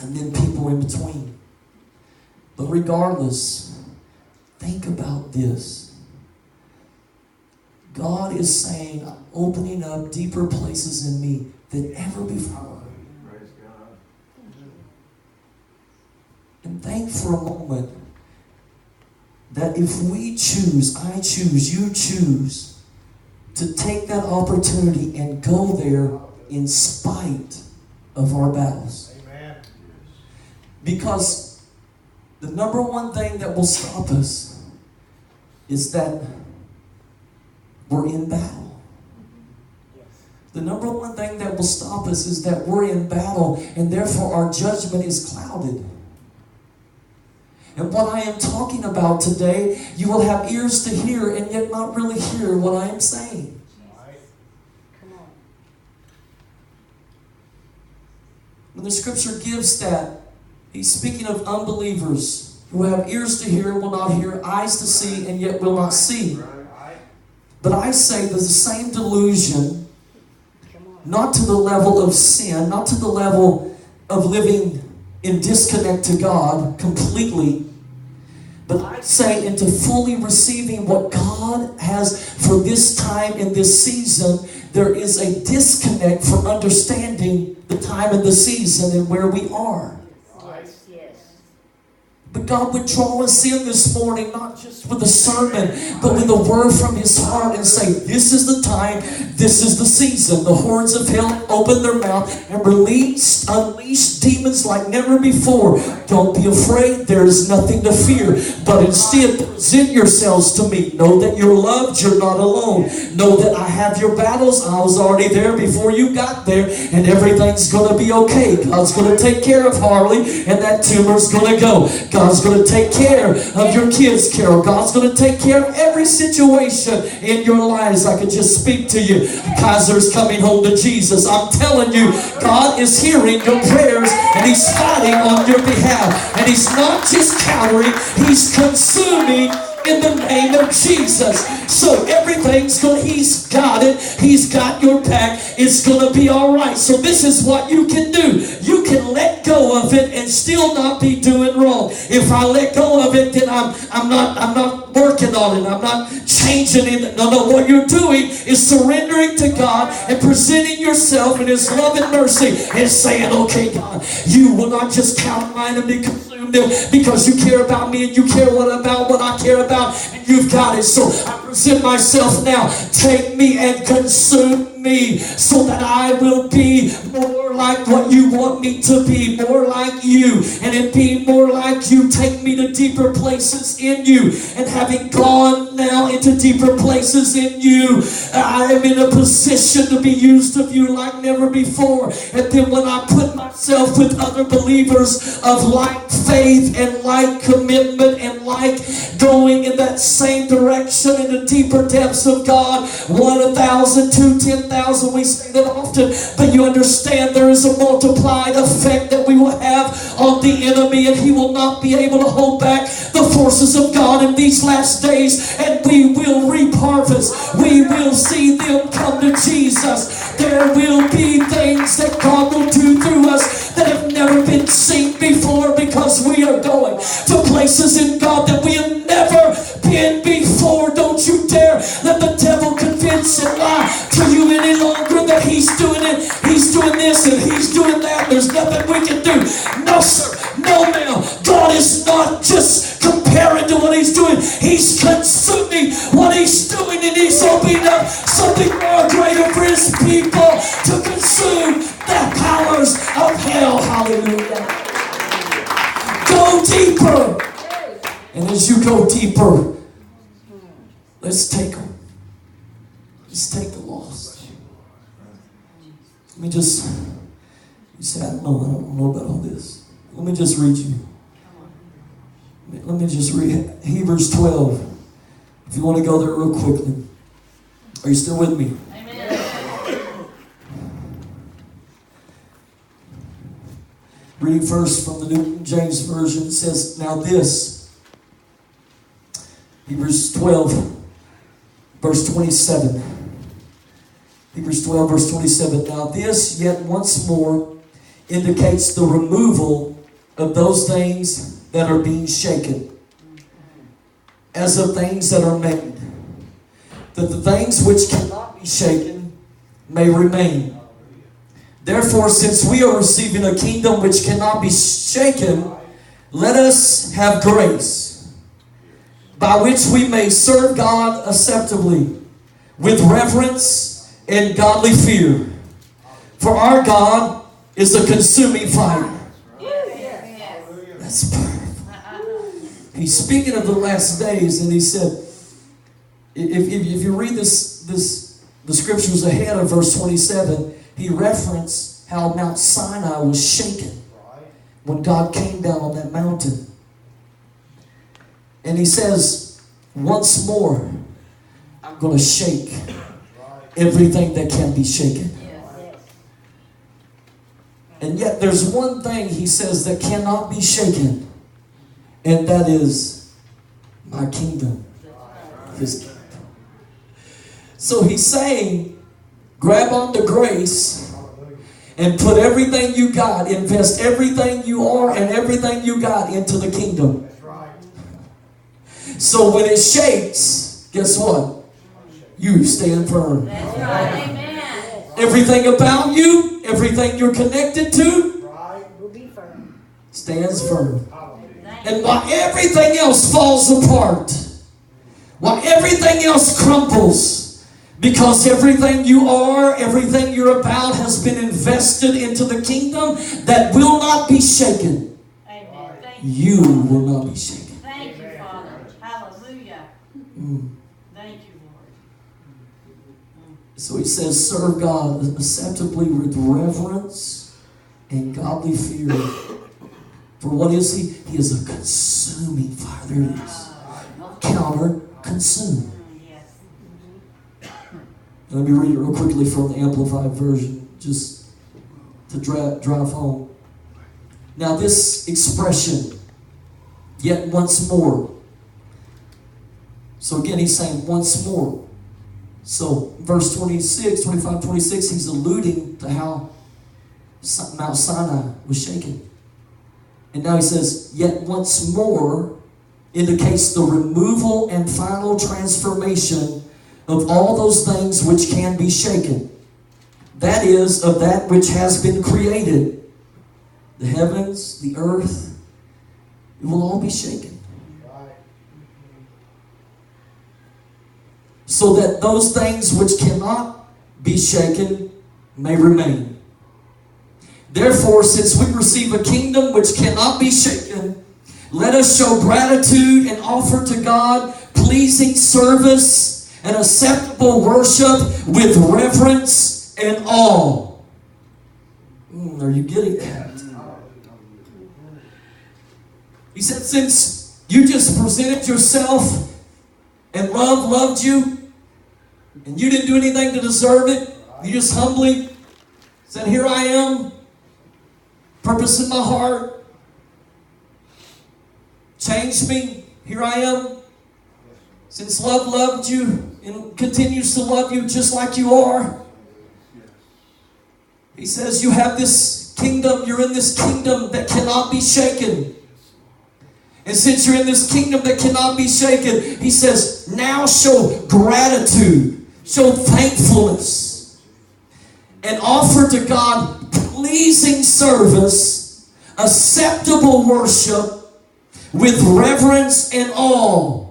and then people in between. But regardless, think about this. God is saying, I'm opening up deeper places in me than ever before. Praise God. And think for a moment that if we choose, I choose, you choose to take that opportunity and go there in spite of our battles. Amen. Because the number one thing that will stop us is that we're in battle. The number one thing that will stop us is that we're in battle, and therefore our judgment is clouded. And what I am talking about today, you will have ears to hear and yet not really hear what I am saying. Come on. When the scripture gives that, he's speaking of unbelievers who have ears to hear and will not hear, eyes to see and yet will not see. But I say there's the same delusion, not to the level of sin, not to the level of living in disconnect to God completely, but I say into fully receiving what God has for this time in this season. There is a disconnect for understanding the time and the season and where we are. But God would draw us in this morning, not just with a sermon, but with a word from His heart and say, this is the time, this is the season. The hordes of hell open their mouth and unleash demons like never before. Don't be afraid, there is nothing to fear. But instead, present yourselves to me. Know that you're loved, you're not alone. Know that I have your battles. I was already there before you got there, and everything's going to be okay. God's going to take care of Harley, and that tumor's going to go. God's going to take care of your kids, Carol. God's going to take care of every situation in your lives. I could just speak to you. Kaiser's coming home to Jesus. I'm telling you, God is hearing your prayers, and He's fighting on your behalf. And He's not just cowering, He's consuming in the name of Jesus. So everything's good. He's got it. He's got your back. It's going to be all right. So this is what you can do. You can let go of it and still not be doing wrong. If I let go of it, then I'm not working on it. I'm not changing it. No, what you're doing is surrendering to God and presenting yourself in His love and mercy and saying, okay, God, you will not just count mine and be consumed because you care about me and you care about what I care about, and you've got it. So I present myself now. Take me and consume me so that I will be more like what you want me to be, more like you. And in being more like you, take me to deeper places in you. And having gone now into deeper places in you, I am in a position to be used of you like never before. And then when I put myself with other believers of like faith and like commitment and like going in that same direction in the deeper depths of God, 1,000, 2, 10,000, we say that often, but you understand there is a multiplied effect that we will have on the enemy, and he will not be able to hold back the forces of God in these last days, and we will reap harvest. We will see them come to Jesus. There will be things that God will do through us that have never been seen before, because we are going to places in God that we have never been before. Don't you dare let the devil convince and lie to you any longer that he's doing it, he's doing this, and he's doing that. There's nothing we can do. No, sir. No, ma'am. God is not just comparing to what he's doing. He's consuming what he's doing, and he's opening up something more greater for his people to consume the powers of hell. Hallelujah. Go deeper. And as you go deeper, let's take them. Let's take the lost. Let me just, you say, I don't know about all this. Let me just read you. Let me just read Hebrews 12. If you want to go there real quickly. Are you still with me? Amen. Reading first from the New King James Version, says, now this, Hebrews 12, verse 27. Hebrews 12, verse 27. Now this, yet once more, indicates the removal of those things that are being shaken, as of things that are made, that the things which cannot be shaken may remain. Therefore, since we are receiving a kingdom which cannot be shaken, let us have grace, by which we may serve God acceptably, with reverence and godly fear. For our God is a consuming fire. That's perfect. He's speaking of the last days, and he said, if you read the scriptures ahead of verse 27, he referenced how Mount Sinai was shaken when God came down on that mountain. And he says, once more, I'm going to shake everything that can be shaken. And yet there's one thing, he says, that cannot be shaken, and that is my kingdom. His kingdom. So he's saying, grab onto grace and put everything you got, invest everything you are and everything you got into the kingdom. So when it shakes, guess what? You stand firm. That's right. Amen. Everything about you, everything you're connected to, Will be firm. stands firm. And while everything else falls apart, while everything else crumbles, because everything you are, everything you're about has been invested into the kingdom that will not be shaken. Amen. Thank You will not be shaken. Thank you, Father. Hallelujah. Thank you, Lord. So he says, serve God acceptably with reverence and godly fear. For what is he? He is a consuming fire. There it is. Counter consume. Yes. Let me read it real quickly from the Amplified Version, just to drive home. Now this expression, yet once more. So again, he's saying once more. So verse 26, 25, 26, he's alluding to how Mount Sinai was shaken. And now he says, yet once more indicates the removal and final transformation of all those things which can be shaken. That is, of that which has been created. The heavens, the earth, it will all be shaken. So that those things which cannot be shaken may remain. Therefore, since we receive a kingdom which cannot be shaken, let us show gratitude and offer to God pleasing service and acceptable worship with reverence and awe. Are you getting that? He said, since you just presented yourself and love loved you, and you didn't do anything to deserve it, you just humbly said, here I am, purpose in my heart, change me, here I am. Since love loved you and continues to love you just like you are, he says you have this kingdom, you're in this kingdom that cannot be shaken. And since you're in this kingdom that cannot be shaken, he says, now show gratitude, show thankfulness, and offer to God pleasing service, acceptable worship with reverence and awe.